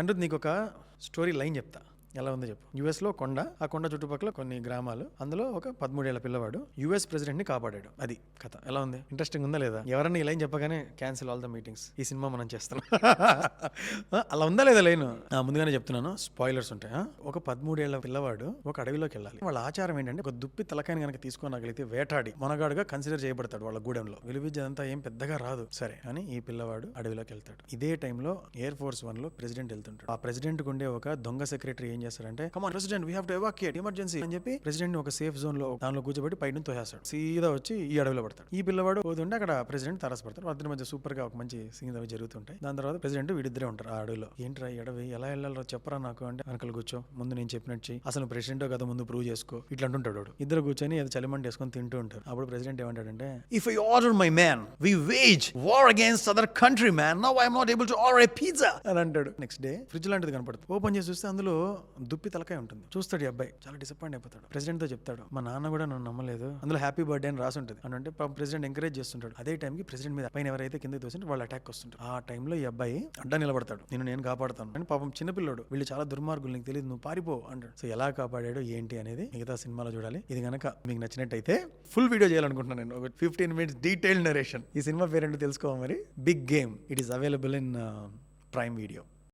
అనిరుద్ నీకు ఒక story line చెప్తా, ఎలా ఉందో చెప్పు. యుఎస్ లో కొండ, ఆ కొండ చుట్టుపక్కల కొన్ని గ్రామాలు, అందులో ఒక 13 ఏళ్ల పిల్లవాడు యుఎస్ ప్రెసిడెంట్ ని కాపాడాడు. అది కథ. ఎలా ఉంది? ఇంట్రెస్టింగ్ ఉందా లేదా? ఎవరన్నా ఈ లైన్ చెప్పగానే క్యాన్సిల్ ఆల్ ద మీటింగ్స్, ఈ సినిమా మనం చేస్తున్నాం. అలా ఉందా లేదా లైన్? ముందుగానే చెప్తున్నాను, స్పాయిలర్స్ ఉంటాయి. ఒక 13 ఏళ్ల పిల్లవాడు ఒక అడవిలోకి వెళ్ళాలి. వాళ్ళ ఆచారం ఏంటంటే ఒక దుప్పి తలకాయని కనుక తీసుకోనగలిగితే వేటాడి మొనగాడుగా కన్సిడర్ చేయబడతాడు వాళ్ళ గూడెంలో. విలువిద్య అంతా ఏం పెద్దగా రాదు, సరే అని ఈ పిల్లవాడు అడవిలోకి వెళ్తాడు. ఇదే టైంలో ఎయిర్ ఫోర్స్ 1 లో ప్రెసిడెంట్ వెళ్తుంటాడు. ఆ ప్రెసిడెంట్ ఉండే ఒక దొంగ సెక్రటరీ ఏం చేస్తారంటే, come on president, we have to evacuate, emergency అని చెప్పి ప్రెసిడెంట్ ఒక సేఫ్ జోన్ లో దానిలో కూర్చోబెట్టి పై నుంచి తోసేస్తాడు. సీదా వచ్చి ఈ అడవిలో పడతాడు. ఈ పిల్లవాడు పోతుంటే అక్కడ ప్రెసిడెంట్ తారసపడతాడు. అతని మధ్య సూపర్ గా ఒక మంచి సీన్ అవి జరుగుతుంటాయి. దాని తర్వాత ప్రెసిడెంట్ వీడిద్దరే ఉంటారు ఆ అడవిలో. ఏంట్రా ఈ అడవి, ఎలా వెళ్ళాలో చెప్పరా నాకు అంటే, వెనకలు కూర్చో, ముందు నేను చెప్పినట్టు చెయ్యి, అసలు ప్రెసిడెంట్ కదా ముందు ప్రూవ్ చేసుకో, ఇట్లా అంటుంటాడు వాడు. ఇద్దరు కూర్చొని అది చలిమంట వేసుకొని తింటూ ఉంటారు. అప్పుడు ప్రెసిడెంట్ ఏమంటాడంటే, if I order my man, we wage war against other country man, now I am not able to order a pizza అని అంటాడు. నెక్స్ట్ డే ఫ్రిడ్జ్ లాంటిది కనపడుతుంది. ఓపెన్ చేసి చూస్తే అందులో దుప్పి తలకాయ ఉంటుంది. చూస్తాడు ఈ అబ్బాయి, చాలా డిసప్పాయింట్ అయిపోతాడు. ప్రెసిడెంట్ తో చెప్తాడు, మా నాన్న కూడా నన్ను నమ్మలేదు, అందులో హ్యాపీ బర్త్డే అని రాసి ఉంటుంది అని. అంటే ప్రెసిడెంట్ ఎంకరేజ్ చేస్తుంటాడు. అదే టైంకి ప్రెసిడెంట్ మీద పైన ఎవరైతే కింద తోసింటే వాళ్ళు అటాక్ వస్తుంటారు. ఆ టైంలో ఈ అబ్బాయి అడ్డా నిలబడతాడు, నేను కాపాడుతాను అని. పాపం చిన్నపిల్లడు, వీళ్ళు చాలా దుర్మార్గులు, నీకు తెలియదు, నువ్వు పారిపో అంటాడు. సో ఎలా కాపాడాడు ఏంటి అనేది మిగతా సినిమాలో చూడాలి. ఇది గనక మీకు నచ్చినట్టయితే ఫుల్ వీడియో చేయాలనుకుంటున్నాను నేను, ఒక 15 minutes డీటెయిల్డ్ నరేషన్. ఈ సినిమా పేరేంటో తెలుసుకోవాలి మరి, big game. It is available in prime video.